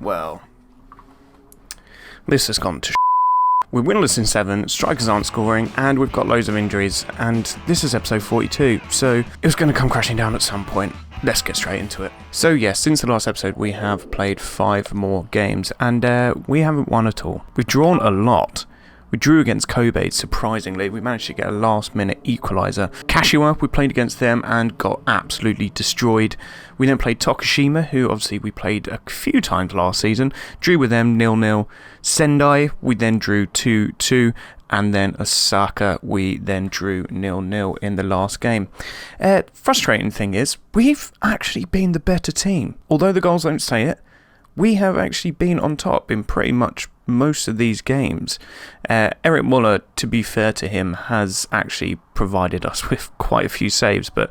Well, this has gone to We're winless in 7, strikers aren't scoring, and we've got loads of injuries, and this is episode 42, so it was going to come crashing down at some point. Let's get straight into it. So yes, since the last episode we have played 5 more games, and we haven't won at all. We've drawn a lot. We drew against Kobe, surprisingly. We managed to get a last-minute equaliser. Kashiwa, we played against them and got absolutely destroyed. We then played Tokushima, who obviously we played a few times last season. Drew with them 0-0. Sendai, we then drew 2-2. And then Osaka, we then drew 0-0 in the last game. Frustrating thing is, we've actually been the better team. Although the goals don't say it, we have actually been on top in pretty much most of these games. Eric Muller, to be fair to him, has actually provided us with quite a few saves, but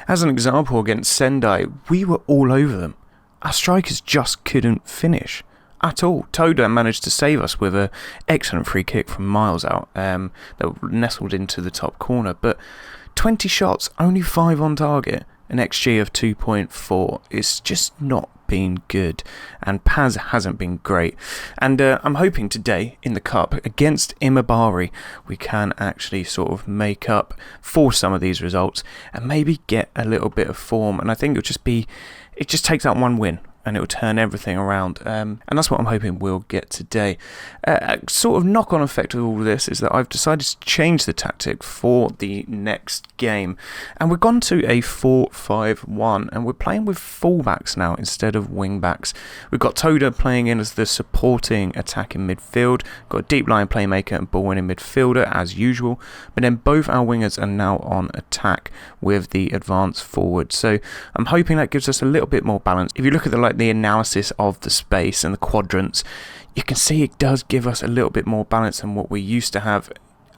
as an example against Sendai, we were all over them. Our strikers just couldn't finish at all. Toda managed to save us with an excellent free kick from miles out that nestled into the top corner, but 20 shots, only 5 on target, an XG of 2.4 is just not been good, and Paz hasn't been great, and I'm hoping today in the Cup against Imabari we can actually sort of make up for some of these results and maybe get a little bit of form, and I think it just takes that one win and it will turn everything around, and that's what I'm hoping we'll get today. A sort of knock-on effect of all of this is that I've decided to change the tactic for the next game, and we've gone to a 4-5-1, and we're playing with fullbacks now instead of wingbacks. We've got Toda playing in as the supporting attacking midfield, got a deep line playmaker and ball-winning midfielder as usual, but then both our wingers are now on attack with the advanced forward, so I'm hoping that gives us a little bit more balance. If you look at the analysis of the space and the quadrants, you can see it does give us a little bit more balance than what we used to have.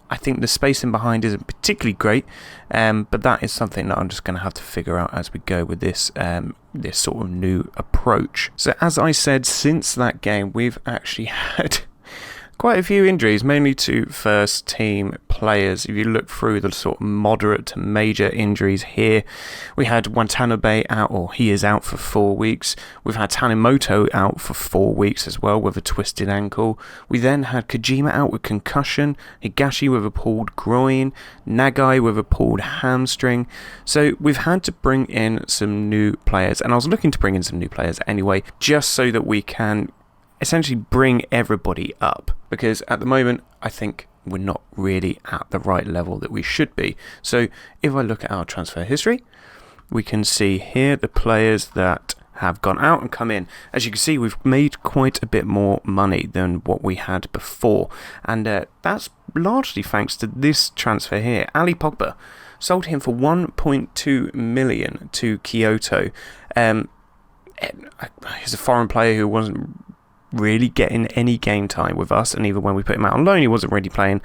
I think the spacing behind isn't particularly great, but that is something that I'm just going to have to figure out as we go with this this sort of new approach. So as I said, since that game we've actually had quite a few injuries, mainly to first team players. If you look through the sort of moderate to major injuries here, we had Watanabe out, or he is out for 4 weeks. We've had Tanimoto out for 4 weeks as well with a twisted ankle. We then had Kojima out with concussion, Higashi with a pulled groin, Nagai with a pulled hamstring. So we've had to bring in some new players, and I was looking to bring in some new players anyway, just so that we can essentially bring everybody up, because at the moment I think we're not really at the right level that we should be. So if I look at our transfer history, we can see here the players that have gone out and come in. As you can see, we've made quite a bit more money than what we had before, and that's largely thanks to this transfer here. Ali Pogba, sold him for 1.2 million to Kyoto. He's a foreign player who wasn't really getting any game time with us, and even when we put him out on loan he wasn't really playing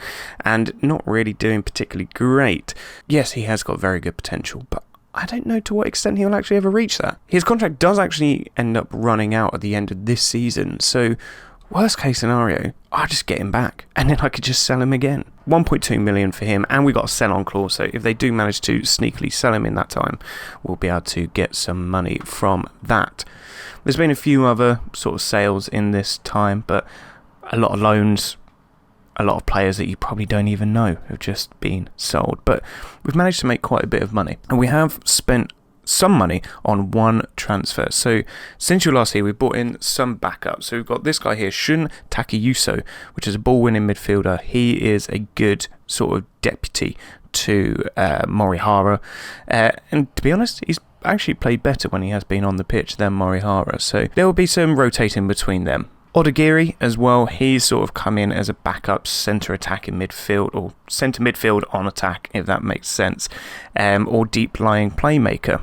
and not really doing particularly great. Yes, he has got very good potential, but I don't know to what extent he'll actually ever reach that. His contract does actually end up running out at the end of this season, so worst case scenario, I'll just get him back and then I could just sell him again. 1.2 million for him, and we got a sell on clause, so if they do manage to sneakily sell him in that time, we'll be able to get some money from that. There's been a few other sort of sales in this time, but a lot of loans, a lot of players that you probably don't even know have just been sold. But we've managed to make quite a bit of money, and we have spent some money on one transfer. So since you last here, we've brought in some backup. So we've got this guy here, Shun Takayuso, which is a ball-winning midfielder. He is a good sort of deputy to Morihara, and to be honest, he's actually played better when he has been on the pitch than Morihara, so there will be some rotating between them. Odagiri as well, he's sort of come in as a backup centre attacking midfield, or centre midfield on attack, if that makes sense, or deep lying playmaker.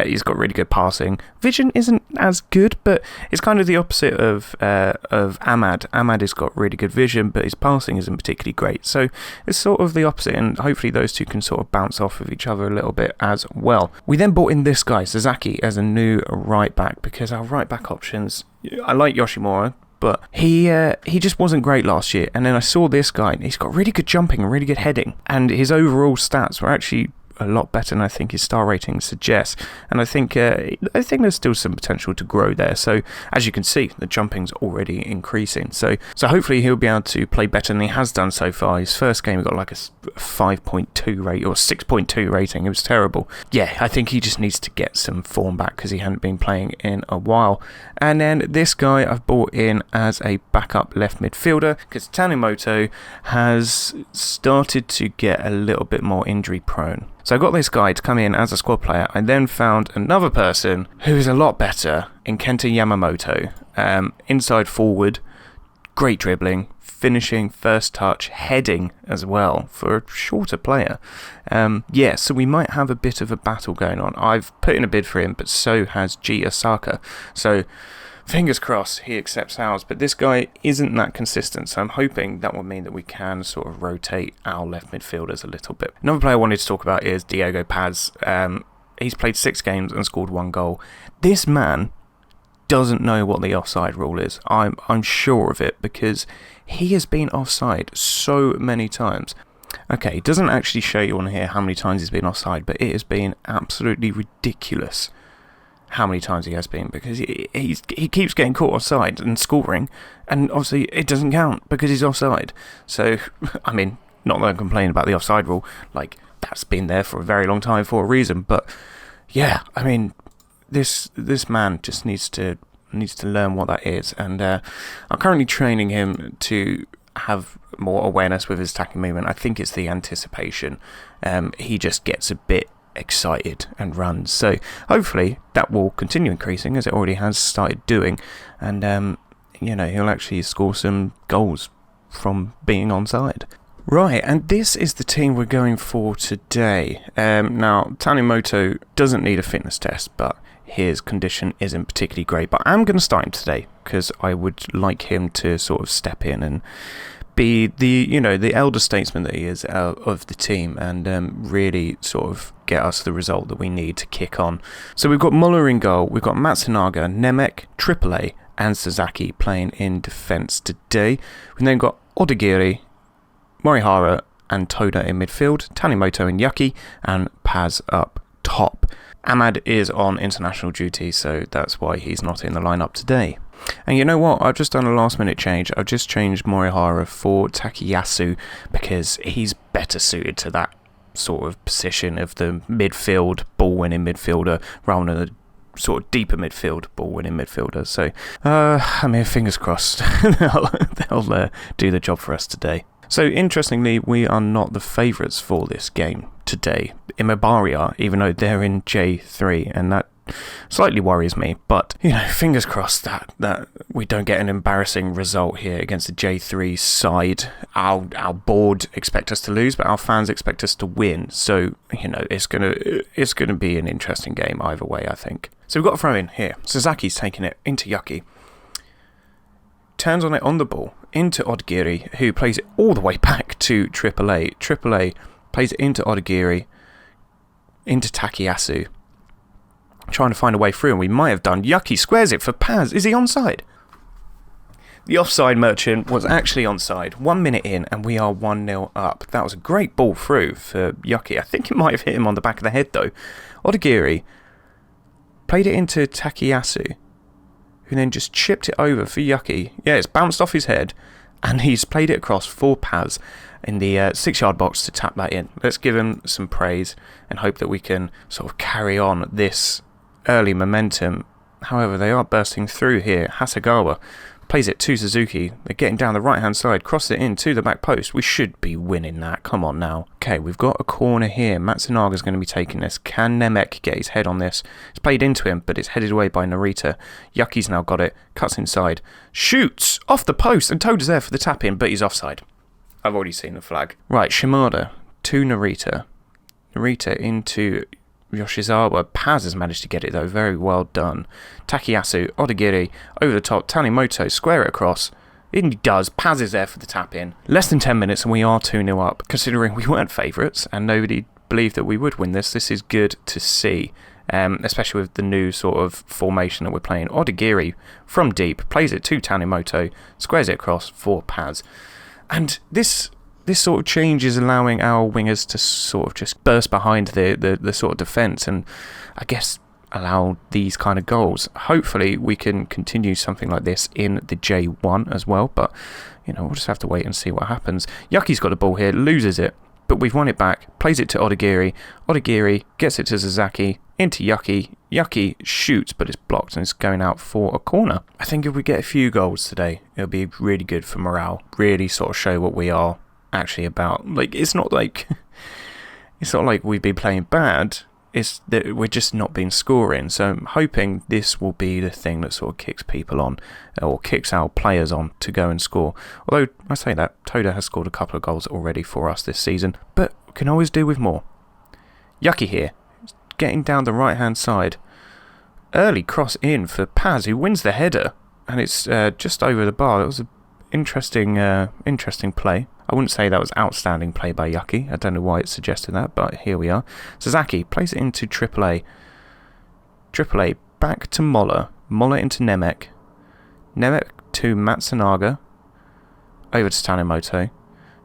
He's got really good passing. Vision isn't as good, but it's kind of the opposite of Ahmad. Ahmad has got really good vision, but his passing isn't particularly great. So it's sort of the opposite, and hopefully those two can sort of bounce off of each other a little bit as well. We then brought in this guy, Sasaki, as a new right back, because our right back options, I like Yoshimura, but he just wasn't great last year. And then I saw this guy, and he's got really good jumping and really good heading, and his overall stats were actually a lot better than I think his star rating suggests. And I think there's still some potential to grow there. So as you can see, the jumping's already increasing. So hopefully he'll be able to play better than he has done so far. His first game he got like a 5.2 rate or 6.2 rating. It was terrible. Yeah, I think he just needs to get some form back because he hadn't been playing in a while. And then this guy I've brought in as a backup left midfielder because Tanimoto has started to get a little bit more injury prone. So I got this guy to come in as a squad player. I then found another person who is a lot better in Kenta Yamamoto. Inside forward, great dribbling, finishing, first touch, heading as well for a shorter player. So we might have a bit of a battle going on. I've put in a bid for him, but so has G Osaka. So fingers crossed he accepts ours, but this guy isn't that consistent, so I'm hoping that will mean that we can sort of rotate our left midfielders a little bit. Another player I wanted to talk about is Diego Paz. He's played 6 games and scored 1 goal. This man doesn't know what the offside rule is. I'm sure of it because he has been offside so many times. Okay, it doesn't actually show you on here how many times he's been offside, but it has been absolutely ridiculous how many times he has been, because he keeps getting caught offside and scoring, and obviously it doesn't count because he's offside. So, I mean, not that I'm complaining about the offside rule, like, that's been there for a very long time for a reason, but yeah, I mean, this man just needs to learn what that is, and I'm currently training him to have more awareness with his attacking movement. I think it's the anticipation. He just gets a bit excited and runs, so hopefully that will continue increasing as it already has started doing, and he'll actually score some goals from being onside. Right, and this is the team we're going for today. Now Tanimoto doesn't need a fitness test, but his condition isn't particularly great, but I'm going to start him today because I would like him to sort of step in and be the elder statesman that he is of the team, and really sort of get us the result that we need to kick on. So we've got Muller in goal, we've got Matsunaga, Nemec, AAA and Sasaki playing in defence today. We've then got Odagiri, Morihara and Toda in midfield, Tanimoto and Yuki, and Paz up top. Ahmad is on international duty, so that's why he's not in the lineup today. And you know what? I've just done a last minute change. I've just changed Morihara for Takayasu because he's better suited to that sort of position of the midfield, ball-winning midfielder, rather than a sort of deeper midfield, ball-winning midfielder. So, fingers crossed they'll do the job for us today. So, interestingly, we are not the favourites for this game today. Imabari are, even though they're in J3, and that slightly worries me, but fingers crossed that we don't get an embarrassing result here against the J3 side. Our board expect us to lose, but our fans expect us to win, so it's gonna be an interesting game either way, I think. So we've got a throw in here. Sasaki's taking it into Yuki, turns on it on the ball into Odagiri, who plays it all the way back to AAA. AAA plays it into Odagiri, into Takayasu, trying to find a way through, and we might have done. Yuki squares it for Paz. Is he onside? The offside merchant was actually onside. 1 minute in, and we are 1-0 up. That was a great ball through for Yuki. I think it might have hit him on the back of the head, though. Odagiri played it into Takayasu, who then just chipped it over for Yuki. Yeah, it's bounced off his head, and he's played it across for Paz in the 6-yard box to tap that in. Let's give him some praise and hope that we can sort of carry on this early momentum. However, they are bursting through here. Hasegawa plays it to Suzuki. They're getting down the right-hand side, cross it in to the back post. We should be winning that. Come on now. Okay, we've got a corner here. Matsunaga's going to be taking this. Can Nemec get his head on this? It's played into him, but it's headed away by Narita. Yuki's now got it. Cuts inside. Shoots off the post, and Toda's there for the tap-in, but he's offside. I've already seen the flag. Right, Shimada to Narita. Narita into Yoshizawa. Paz has managed to get it though, very well done. Takayasu, Odagiri, over the top, Tanimoto, square it across. He does, Paz is there for the tap in. Less than 10 minutes and we are 2-0 up. Considering we weren't favourites and nobody believed that we would win this is good to see. Especially with the new sort of formation that we're playing. Odagiri from deep, plays it to Tanimoto, squares it across for Paz. And this this sort of change is allowing our wingers to sort of just burst behind the sort of defence and I guess allow these kind of goals. Hopefully we can continue something like this in the J1 as well, but we'll just have to wait and see what happens. Yucky's got the ball here, loses it, but we've won it back, plays it to Odagiri. Odagiri gets it to Sasaki, into Yucky. Yucky shoots, but it's blocked and it's going out for a corner. I think if we get a few goals today, it'll be really good for morale. Really sort of show what we are actually about. Like, it's not like we've been playing bad. It's that we're just not been scoring. So I'm hoping this will be the thing that sort of kicks people on, or kicks our players on to go and score. Although, I say that, Toda has scored a couple of goals already for us this season, but can always do with more. Yucky here, getting down the right-hand side. Early cross in for Paz, who wins the header, and it's just over the bar. That was an interesting play. I wouldn't say that was outstanding play by Yucky. I don't know why it suggested that, but here we are. Sasaki plays it into AAA. AAA back to Moller. Moller into Nemec. Nemec to Matsunaga. Over to Tanimoto,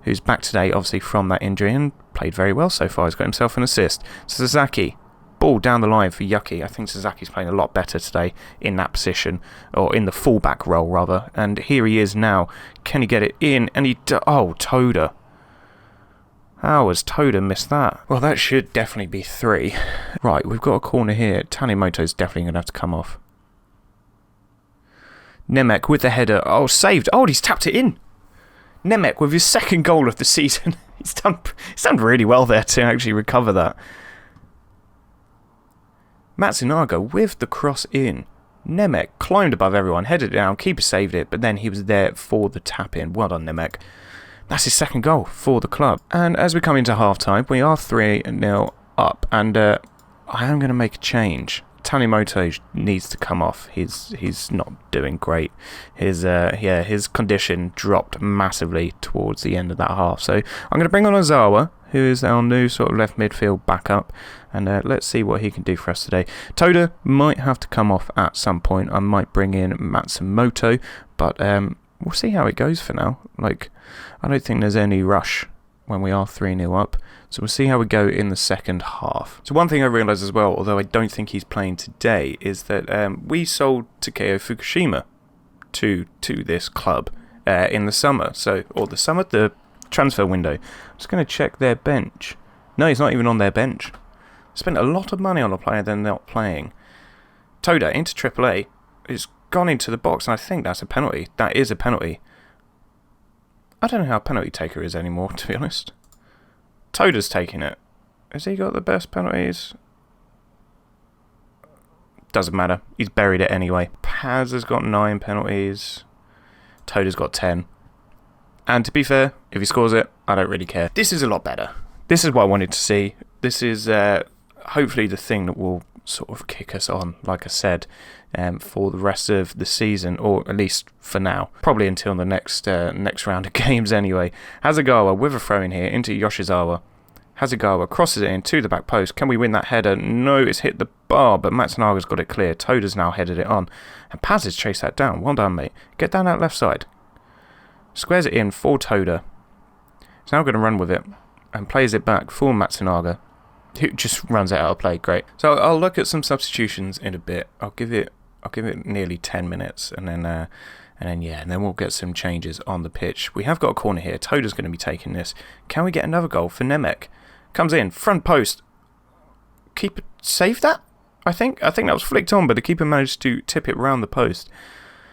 who's back today, obviously, from that injury and played very well so far. He's got himself an assist. Sasaki. Ball down the line for Yucky. I think Sasaki's playing a lot better today in that position, or in the fullback role rather. And here he is now. Can he get it in? And oh, Toda. How has Toda missed that? Well, that should definitely be 3. Right, we've got a corner here. Tanimoto's definitely going to have to come off. Nemec with the header. Oh, saved. Oh, he's tapped it in. Nemec with his second goal of the season. He's done really well there to actually recover that. Matsunaga with the cross in. Nemec climbed above everyone, headed it down, keeper saved it, but then he was there for the tap in. Well done, Nemec. That's his second goal for the club. And as we come into half time, we are 3-0 up, and I am going to make a change. Tanimoto needs to come off. He's not doing great. His condition dropped massively towards the end of that half. So I'm going to bring on Ozawa, who is our new sort of left midfield backup, and let's see what he can do for us today. Toda might have to come off at some point. I might bring in Matsumoto, but we'll see how it goes for now. Like, I don't think there's any rush when we are 3-0 up. So we'll see how we go in the second half. So one thing I realised as well, although I don't think he's playing today, is that we sold Takeo Fukushima to this club in the summer. The transfer window. I'm just going to check their bench. No, he's not even on their bench. Spent a lot of money on a player they're not playing. Toda into AAA. It's gone into the box, and I think that's a penalty. That is a penalty. I don't know how a penalty taker is anymore, to be honest. Toda's taking it. Has he got the best penalties? Doesn't matter. He's buried it anyway. Paz has got 9 penalties. Toda's got 10. And to be fair, if he scores it, I don't really care. This is a lot better. This is what I wanted to see. This is hopefully the thing that will sort of kick us on, like I said, for the rest of the season, or at least for now. Probably until the next round of games anyway. Hasegawa with a throw in here into Yoshizawa. Hasegawa crosses it in to the back post. Can we win that header? No, it's hit the bar, but Matsunaga's got it clear. Toda's now headed it on. And Paz has chased that down. Well done, mate. Get down that left side. Squares it in for Toda. He's now going to run with it and plays it back for Matsunaga, who just runs it out of play. Great. So I'll look at some substitutions in a bit. I'll give it nearly 10 minutes, and then we'll get some changes on the pitch. We have got a corner here. Toda's going to be taking this. Can we get another goal for Nemec? Comes in, front post. Keeper saved that? I think that was flicked on, but the keeper managed to tip it round the post.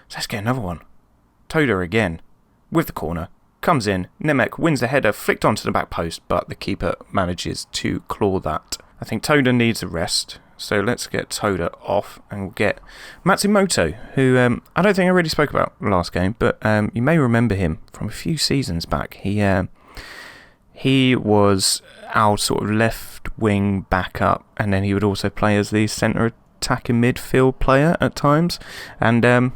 So let's get another one. Toda again, with the corner. Comes in, Nemec wins the header, flicked onto the back post, but the keeper manages to claw that. I think Toda needs a rest, so let's get Toda off and we'll get Matsumoto, who I don't think I really spoke about last game, but you may remember him from a few seasons back. He was our sort of left wing backup, and then he would also play as the centre attacking midfield player at times, and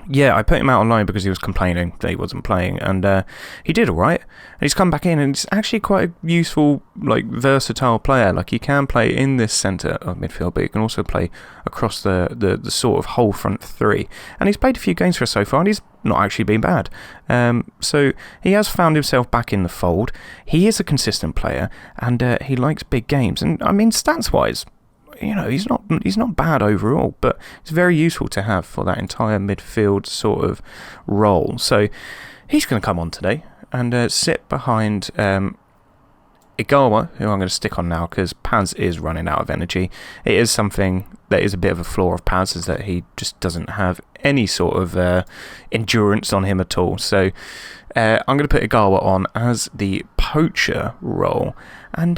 yeah, I put him out online because he was complaining that he wasn't playing, and he did alright. And he's come back in, and he's actually quite a useful, versatile player. Like, he can play in this centre of midfield, but he can also play across the sort of whole front three. And he's played a few games for us so far, and he's not actually been bad. So he has found himself back in the fold. He is a consistent player, and he likes big games. And I mean, stats-wise, he's not bad overall, but it's very useful to have for that entire midfield sort of role. So he's going to come on today and sit behind Igawa, who I'm going to stick on now because Paz is running out of energy. It is something that is a bit of a flaw of Paz, is that he just doesn't have any sort of endurance on him at all. So I'm going to put Igawa on as the poacher role, and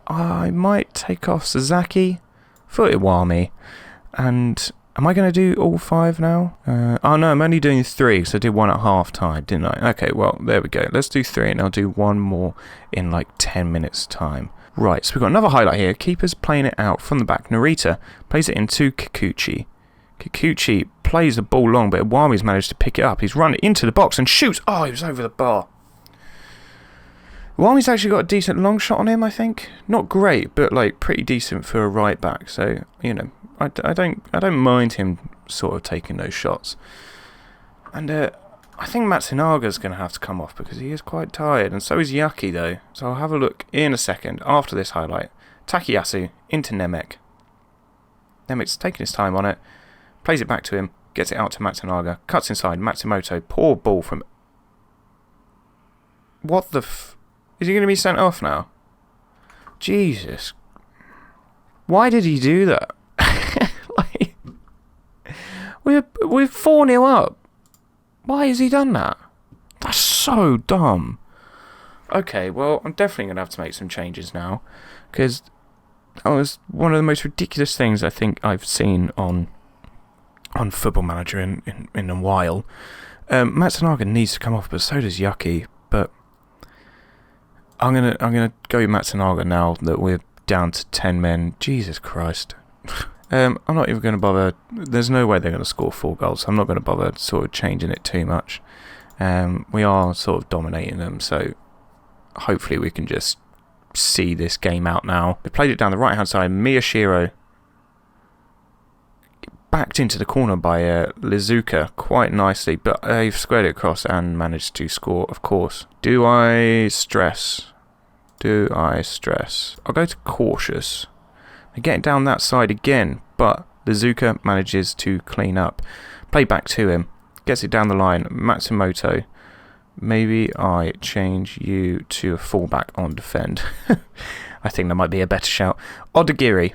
I might take off Sasaki for Iwami. And am I going to do all 5 now? Oh no, I'm only doing 3 because I did 1 at half time, didn't I? Okay, well, there we go. Let's do 3 and I'll do 1 more in like 10 minutes time. Right, so we've got another highlight here. Keeper's playing it out from the back. Narita plays it into Kikuchi. Kikuchi plays the ball long, but Iwami's managed to pick it up. He's run into the box and shoots. Oh, he was over the bar. Iwami's actually got a decent long shot on him, I think. Not great, but like pretty decent for a right back. So, I don't mind him sort of taking those shots. And I think Matsunaga's going to have to come off because he is quite tired, and so is Yaki though. So I'll have a look in a second after this highlight. Takayasu into Nemec. Nemec's taking his time on it, plays it back to him, gets it out to Matsunaga, cuts inside. Matsumoto, poor ball from... What the is he going to be sent off now? Jesus. Why did he do that? We're 4-0 up. Why has he done that? That's so dumb. Okay, well, I'm definitely going to have to make some changes now, because that was one of the most ridiculous things I think I've seen on Football Manager in a while. Matsunaga needs to come off, but so does Yaki. But I'm gonna go Matsunaga now that we're down to 10 men. Jesus Christ. I'm not even going to bother. There's no way they're going to score 4 goals. So I'm not going to bother sort of changing it too much. We are sort of dominating them, so hopefully we can just see this game out now. They played it down the right hand side. Miyashiro backed into the corner by Lizuka quite nicely, but they've squared it across and managed to score, of course. Do I stress? I'll go to cautious. They get down that side again, but Lizuka manages to clean up. Play back to him. Gets it down the line. Matsumoto. Maybe I change you to a fullback on defend. I think that might be a better shout. Odagiri.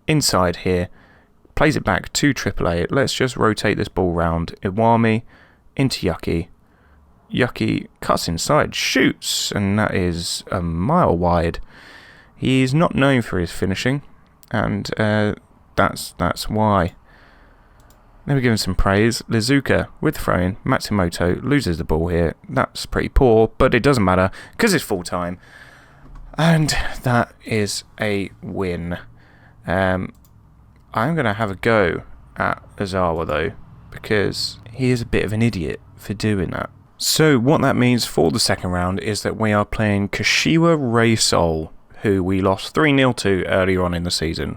Inside here. Plays it back to AAA. Let's just rotate this ball round. Iwami into Yaki. Yaki cuts inside. Shoots. And that is a mile wide. He's not known for his finishing. And that's why. Let me give him some praise. Lizuka with throw-in. Matsumoto loses the ball here. That's pretty poor, but it doesn't matter because it's full time. And that is a win. I'm going to have a go at Ozawa though, because he is a bit of an idiot for doing that. So what that means for the second round is that we are playing Kashiwa Reysol, who we lost 3-0 to earlier on in the season.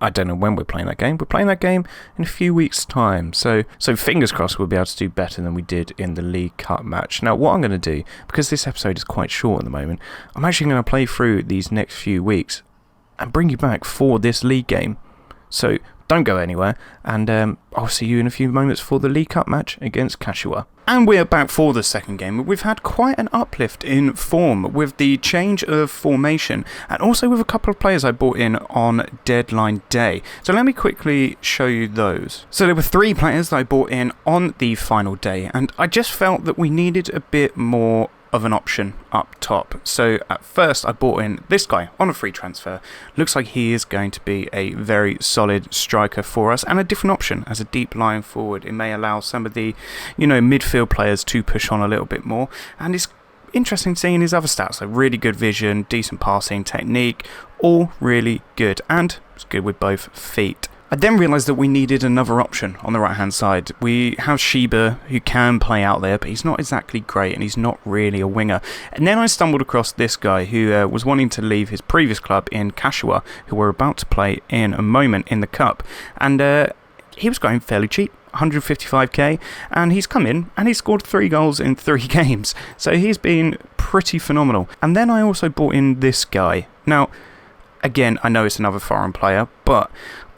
I don't know when we're playing that game. We're playing that game in a few weeks' time. So fingers crossed we'll be able to do better than we did in the League Cup match. Now, what I'm going to do, because this episode is quite short at the moment, I'm actually going to play through these next few weeks and bring you back for this league game. So don't go anywhere, and I'll see you in a few moments for the League Cup match against Kashiwa. And we're back for the second game. We've had quite an uplift in form with the change of formation, and also with a couple of players I bought in on deadline day. So let me quickly show you those. So there were 3 players that I bought in on the final day, and I just felt that we needed a bit more of an option up top. So at first I bought in this guy on a free transfer. Looks like he is going to be a very solid striker for us, and a different option as a deep line forward. It may allow some of the midfield players to push on a little bit more, and it's interesting seeing his other stats, like really good vision, decent passing technique, all really good, and it's good with both feet. I then realised that we needed another option on the right hand side. We have Shiba, who can play out there, but he's not exactly great and he's not really a winger. And then I stumbled across this guy who was wanting to leave his previous club in Kashiwa, who we're about to play in a moment in the Cup. And he was going fairly cheap 155k, and he's come in and he's scored 3 goals in 3 games. So he's been pretty phenomenal. And then I also brought in this guy. Now, again, I know it's another foreign player, but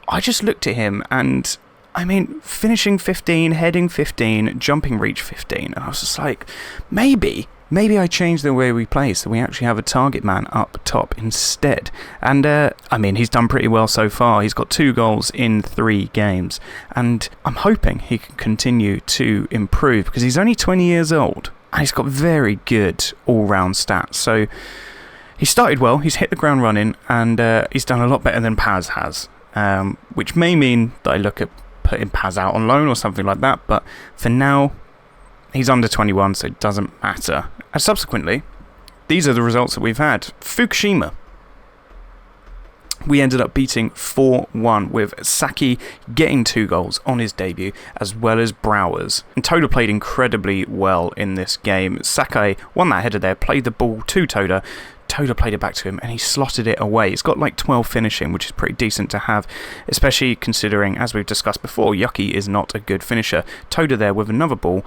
I just looked at him and, I mean, finishing 15, heading 15, jumping reach 15, and I was just like, maybe I change the way we play so we actually have a target man up top instead. And, I mean, he's done pretty well so far. He's got 2 goals in 3 games, and I'm hoping he can continue to improve because he's only 20 years old and he's got very good all-round stats. So he started well, he's hit the ground running, and he's done a lot better than Paz has, which may mean that I look at putting Paz out on loan or something like that, but for now, he's under 21, so it doesn't matter. And subsequently, these are the results that we've had. Fukushima. We ended up beating 4-1 with Saki getting 2 goals on his debut, as well as Browers. And Toda played incredibly well in this game. Sakai won that header there, played the ball to Toda. Toda played it back to him and he slotted it away. He's got like 12 finishing, which is pretty decent to have, especially considering, as we've discussed before, Yuki is not a good finisher. Toda there with another ball.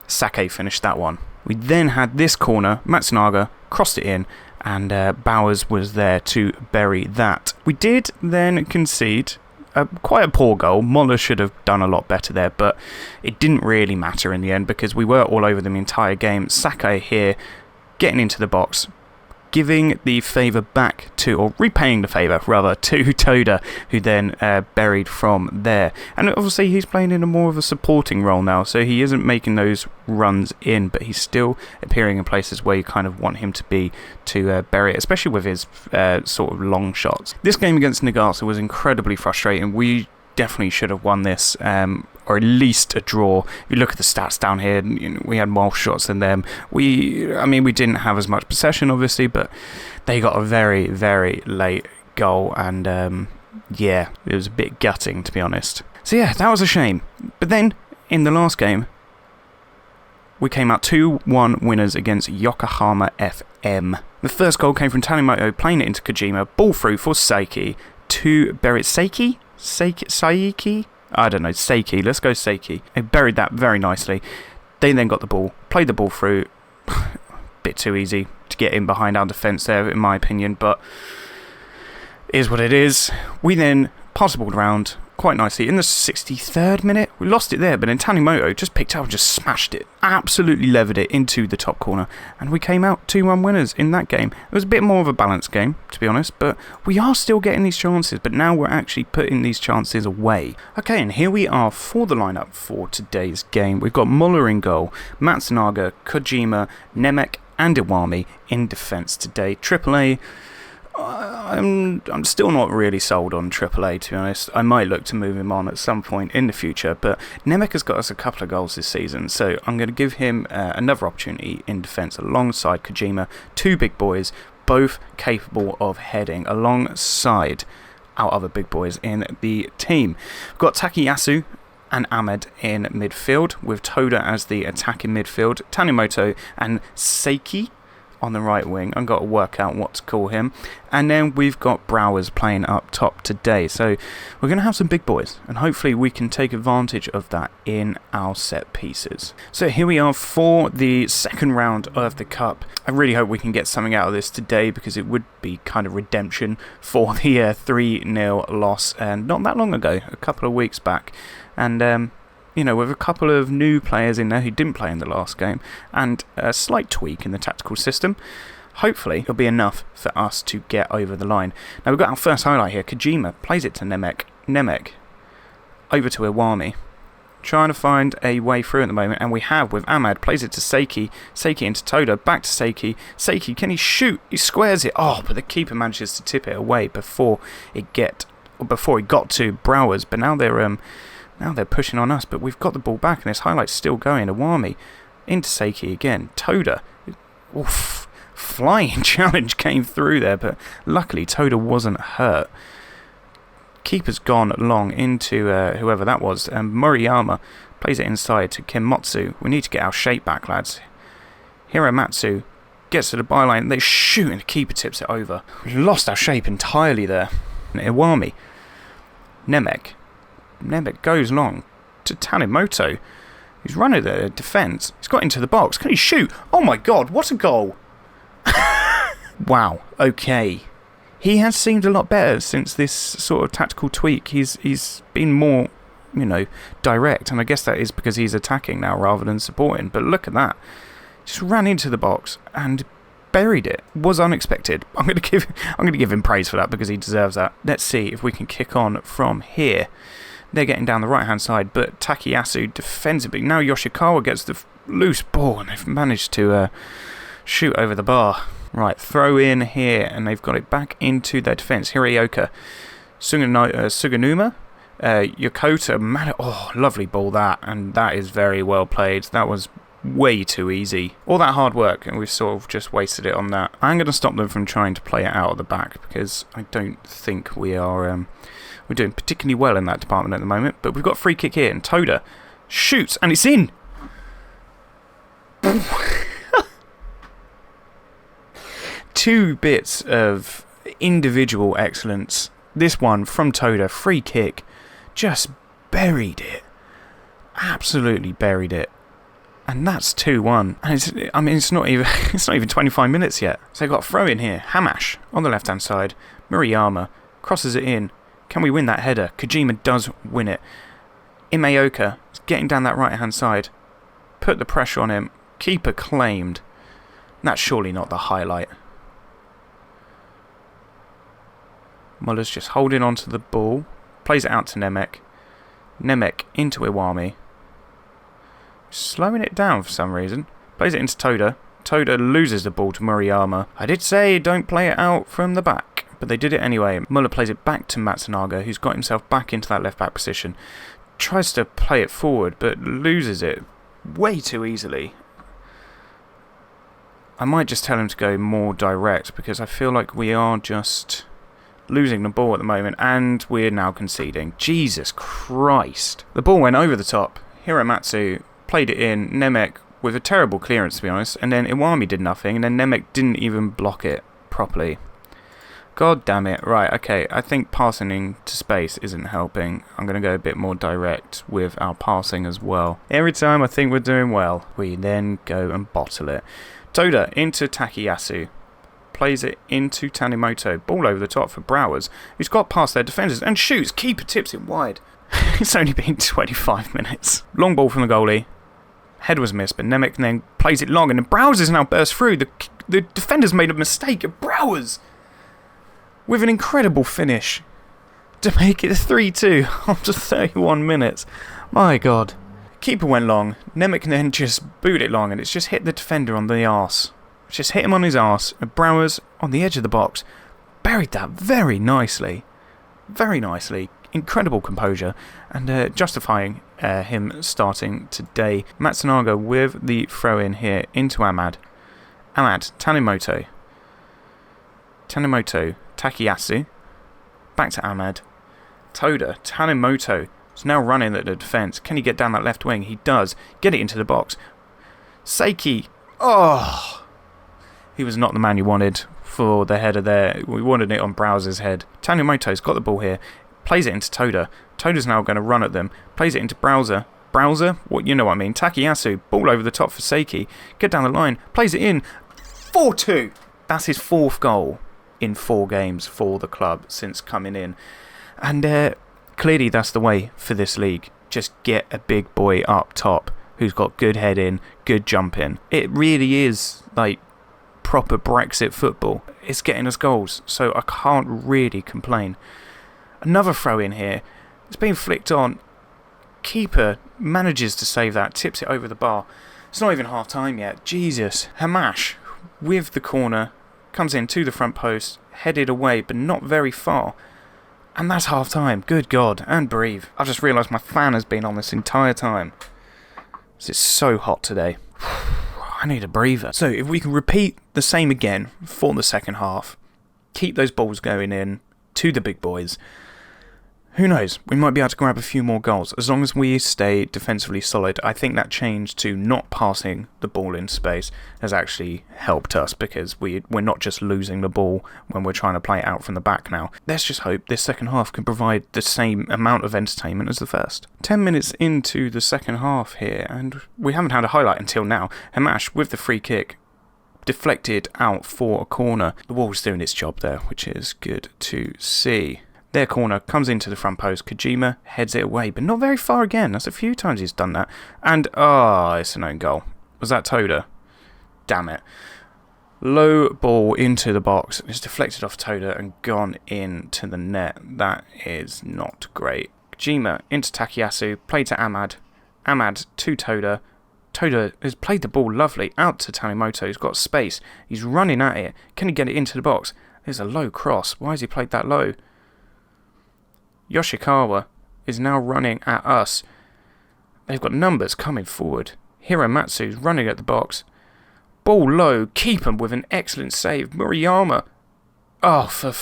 Sake finished that one. We then had this corner, Matsunaga crossed it in, and Bowers was there to bury that. We did then concede quite a poor goal. Moller should have done a lot better there, but it didn't really matter in the end because we were all over them the entire game. Sake here getting into the box, giving the favour back to, or repaying the favour rather, to Toda, who then buried from there. And obviously he's playing in a more of a supporting role now, so he isn't making those runs in, but he's still appearing in places where you kind of want him to be to bury it, especially with his sort of long shots. This game against Nagasa was incredibly frustrating. We definitely should have won this, or at least a draw. If you look at the stats down here, you know, we had more shots than them. We didn't have as much possession, obviously, but they got a very, very late goal, and yeah, it was a bit gutting, to be honest. So yeah, that was a shame. But then, in the last game, we came out 2-1 winners against Yokohama FM. The first goal came from Tanimoto, playing it into Kojima, ball through for Seiki to bury it. Saiki? I don't know, Seiki. Let's go Seiki. They buried that very nicely. They then got the ball, played the ball through. Bit too easy to get in behind our defence there, in my opinion, but it is what it is. We then passed the ball around quite nicely. In the 63rd minute, we lost it there, but then Tanimoto just picked up and just smashed it. Absolutely levered it into the top corner, and we came out 2-1 winners in that game. It was a bit more of a balanced game, to be honest, but we are still getting these chances, but now we're actually putting these chances away. Okay, and here we are for the lineup for today's game. We've got Muller in goal, Matsunaga, Kojima, Nemec, and Iwami in defence today. AAA, I'm still not really sold on AAA, to be honest. I might look to move him on at some point in the future, but Nemec has got us a couple of goals this season, so I'm going to give him another opportunity in defence alongside Kojima. 2 big boys, both capable of heading alongside our other big boys in the team. We've got Takayasu and Ahmed in midfield, with Toda as the attacking midfield, Tanimoto and Seiki on the right wing. I've got to work out what to call him. And then we've got Browers playing up top today. So we're going to have some big boys, and hopefully we can take advantage of that in our set pieces. So here we are for the second round of the Cup. I really hope we can get something out of this today, because it would be kind of redemption for the 3-0 loss not that long ago, a couple of weeks back. And you know, with a couple of new players in there who didn't play in the last game, and a slight tweak in the tactical system, hopefully it'll be enough for us to get over the line. Now we've got our first highlight here. Kojima plays it to Nemec. Nemec over to Iwami. Trying to find a way through at the moment, and we have with Ahmad. Plays it to Seiki. Seiki into Toda. Back to Seiki. Seiki, can he shoot? He squares it. Oh, but the keeper manages to tip it away before he got to Browers. But now they're pushing on us, but we've got the ball back, and this highlight's still going. Iwami into Seiki again. Toda. Oof. Flying challenge came through there, but luckily Toda wasn't hurt. Keeper's gone long into whoever that was. Moriyama plays it inside to Kenmotsu. We need to get our shape back, lads. Hiromatsu gets to the byline. They shoot, and the keeper tips it over. We lost our shape entirely there. Iwami. Nemec goes long. to Tanimoto, who's running the defence. He's got into the box. Can he shoot? Oh my god, what a goal! Wow, okay. He has seemed a lot better since this sort of tactical tweak. He's been more, direct, and I guess that is because he's attacking now rather than supporting. But look at that. Just ran into the box and buried it. Was unexpected. I'm going to give him praise for that because he deserves that. Let's see if we can kick on from here. They're getting down the right-hand side, but Takayasu defensively. Now Yoshikawa gets the loose ball, and they've managed to shoot over the bar. Right, throw in here, and they've got it back into their defence. Hirioka, Suganuma, Yokota, oh, lovely ball that, and that is very well played. That was way too easy. All that hard work, and we've sort of just wasted it on that. I'm going to stop them from trying to play it out at the back, because I don't think we're doing particularly well in that department at the moment. But we've got a free kick here, and Toda shoots, and it's in! Two bits of individual excellence. This one from Toda, free kick, just buried it. Absolutely buried it. And that's 2-1. And it's not even 25 minutes yet. So they've got a throw in here. Hamash on the left-hand side. Murayama crosses it in. Can we win that header? Kojima does win it. Imeoka is getting down that right-hand side. Put the pressure on him. Keeper claimed. That's surely not the highlight. Muller's just holding on to the ball. Plays it out to Nemec. Nemec into Iwami. Slowing it down for some reason. Plays it into Toda. Toda loses the ball to Murayama. I did say don't play it out from the back, but they did it anyway. Muller plays it back to Matsunaga, who's got himself back into that left back position. Tries to play it forward, but loses it way too easily. I might just tell him to go more direct, because I feel like we are just losing the ball at the moment, and we're now conceding. Jesus Christ. The ball went over the top. Hiromatsu played it in. Nemec with a terrible clearance, to be honest, and then Iwami did nothing, and then Nemec didn't even block it properly. God damn it. Right, okay, I think passing into space isn't helping. I'm going to go a bit more direct with our passing as well. Every time I think we're doing well, we then go and bottle it. Toda into Takayasu. Plays it into Tanimoto. Ball over the top for Browers, who's got past their defenders and shoots. Keeper tips it wide. It's only been 25 minutes. Long ball from the goalie. Head was missed, but Nemec then plays it long, and then Browers has now burst through. The defenders made a mistake. Browers with an incredible finish to make it 3-2 after 31 minutes. My God. Keeper went long. Nemec then just booted it long, and it's just hit the defender on the arse. Just hit him on his arse. And Browers on the edge of the box buried that very nicely. Very nicely. Incredible composure, and justifying him starting today. Matsunaga with the throw in here into Ahmad. Ahmad, Tanimoto. Tanimoto, Takayasu. Back to Ahmad. Toda, Tanimoto is now running at the defence. Can he get down that left wing? He does. Get it into the box. Seiki. Oh! He was not the man you wanted for the header there. We wanted it on Browser's head. Tanimoto's got the ball here. Plays it into Toda. Toda's now going to run at them. Plays it into Browser. Browser? What, you know what I mean. Takayasu. Ball over the top for Seiki. Get down the line. Plays it in. 4-2. That's his 4th goal in 4 games for the club since coming in. And clearly that's the way for this league. Just get a big boy up top who's got good head in, good jump in. It really is like proper Brexit football. It's getting us goals, so I can't really complain. Another throw in here. It's been flicked on. Keeper manages to save that. Tips it over the bar. It's not even half time yet. Jesus. Hamash with the corner. Comes in to the front post. Headed away, but not very far. And that's half time. Good God. And breathe. I've just realised my fan has been on this entire time. It's so hot today. I need a breather. So if we can repeat the same again for the second half. Keep those balls going in to the big boys. Who knows? We might be able to grab a few more goals as long as we stay defensively solid. I think that change to not passing the ball in space has actually helped us because we're not just losing the ball when we're trying to play it out from the back now. Let's just hope this second half can provide the same amount of entertainment as the first. 10 minutes into the second half here, and we haven't had a highlight until now. Hamash with the free kick, deflected out for a corner. The wall's doing its job there, which is good to see. Their corner comes into the front post. Kojima heads it away, but not very far again. That's a few times he's done that. And, it's an own goal. Was that Toda? Damn it. Low ball into the box. It's deflected off Toda and gone into the net. That is not great. Kojima into Takayasu. Played to Ahmad. Ahmad to Toda. Toda has played the ball lovely out to Tanimoto. He's got space. He's running at it. Can he get it into the box? There's a low cross. Why has he played that low? Yoshikawa is now running at us. They've got numbers coming forward. Hiramatsu's running at the box. Ball low. Keep him with an excellent save. Murayama. Oh, for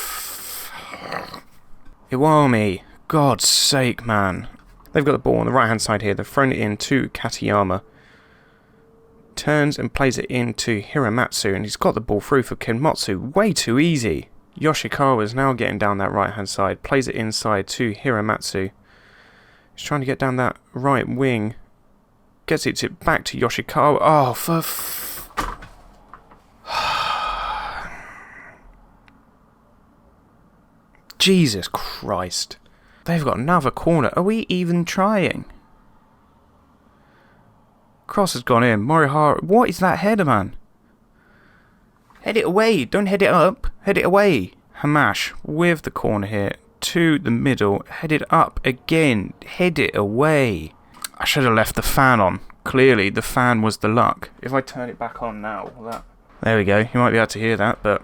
Iwami. God's sake, man. They've got the ball on the right-hand side here. They've thrown it in to Katayama. Turns and plays it into Hiramatsu, and he's got the ball through for Kenmotsu. Way too easy. Yoshikawa is now getting down that right-hand side. Plays it inside to Hiramatsu. He's trying to get down that right wing. Gets it back to Yoshikawa. Oh, for... Jesus Christ. They've got another corner. Are we even trying? Cross has gone in. Morihara. What is that header, man? Head it away. Don't head it up. Head it away. Hamash with the corner here to the middle. Head it up again. Head it away. I should have left the fan on. Clearly, the fan was the luck. If I turn it back on now, there we go. You might be able to hear that, but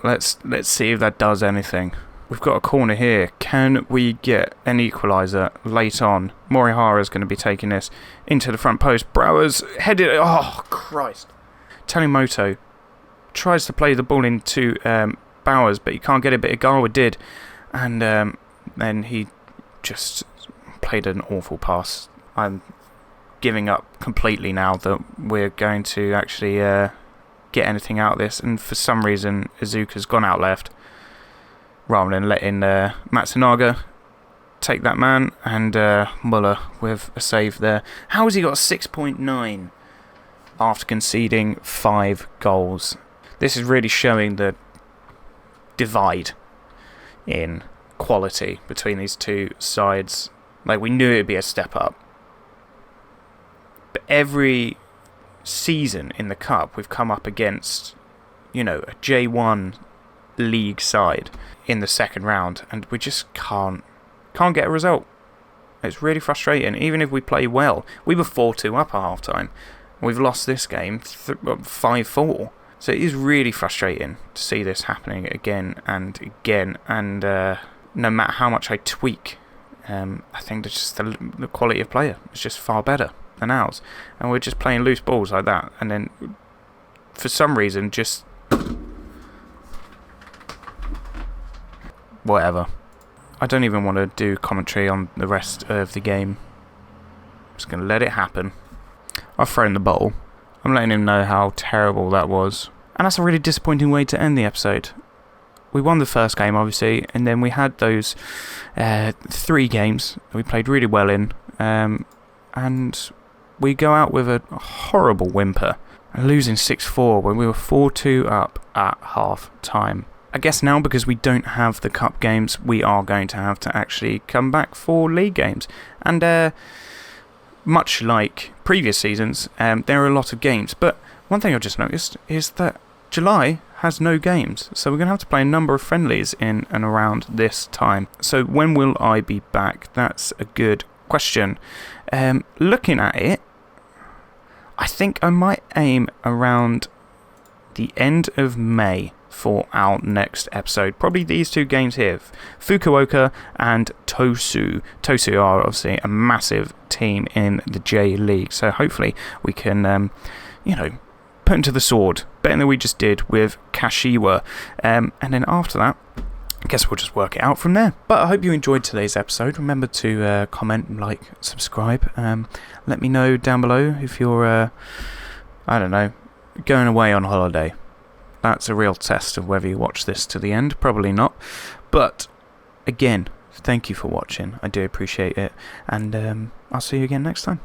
let's see if that does anything. We've got a corner here. Can we get an equaliser late on? Morihara is going to be taking this into the front post. Browers headed it. Oh, Christ. Tanimoto tries to play the ball into Bowers, but he can't get it, but Igawa did. And then he just played an awful pass. I'm giving up completely now that we're going to actually get anything out of this. And for some reason, Izuka's gone out left, rather than letting Matsunaga take that man, and Muller with a save there. How has he got 6.9 after conceding 5 goals? This is really showing the divide in quality between these two sides. Like, we knew it would be a step up. But every season in the Cup, we've come up against, a J1 league side in the second round, and we just can't get a result. It's really frustrating. Even if we play well, we were 4-2 up at half time. We've lost this game 5-4. So it is really frustrating to see this happening again and again. And no matter how much I tweak, I think that just the quality of player is just far better than ours. And we're just playing loose balls like that. And then for some reason, just whatever. I don't even want to do commentary on the rest of the game. I'm just going to let it happen. I've thrown the bottle. I'm letting him know how terrible that was. And that's a really disappointing way to end the episode. We won the first game, obviously, and then we had those 3 games that we played really well in. And we go out with a horrible whimper, losing 6-4 when we were 4-2 up at half time. I guess now, because we don't have the cup games, we are going to have to actually come back for league games. And much like previous seasons, there are a lot of games. But one thing I've just noticed is that July has no games. So we're going to have to play a number of friendlies in and around this time. So when will I be back? That's a good question. Looking at it, I think I might aim around the end of May for our next episode. Probably these 2 games here, Fukuoka and Tosu. Tosu are obviously a massive team in the J League, so hopefully we can, put into the sword, better than we just did with Kashiwa. And then after that, I guess we'll just work it out from there. But I hope you enjoyed today's episode. Remember to comment, like, subscribe. Let me know down below if you're, going away on holiday. That's a real test of whether you watch this to the end. Probably not. But, again, thank you for watching. I do appreciate it. And I'll see you again next time.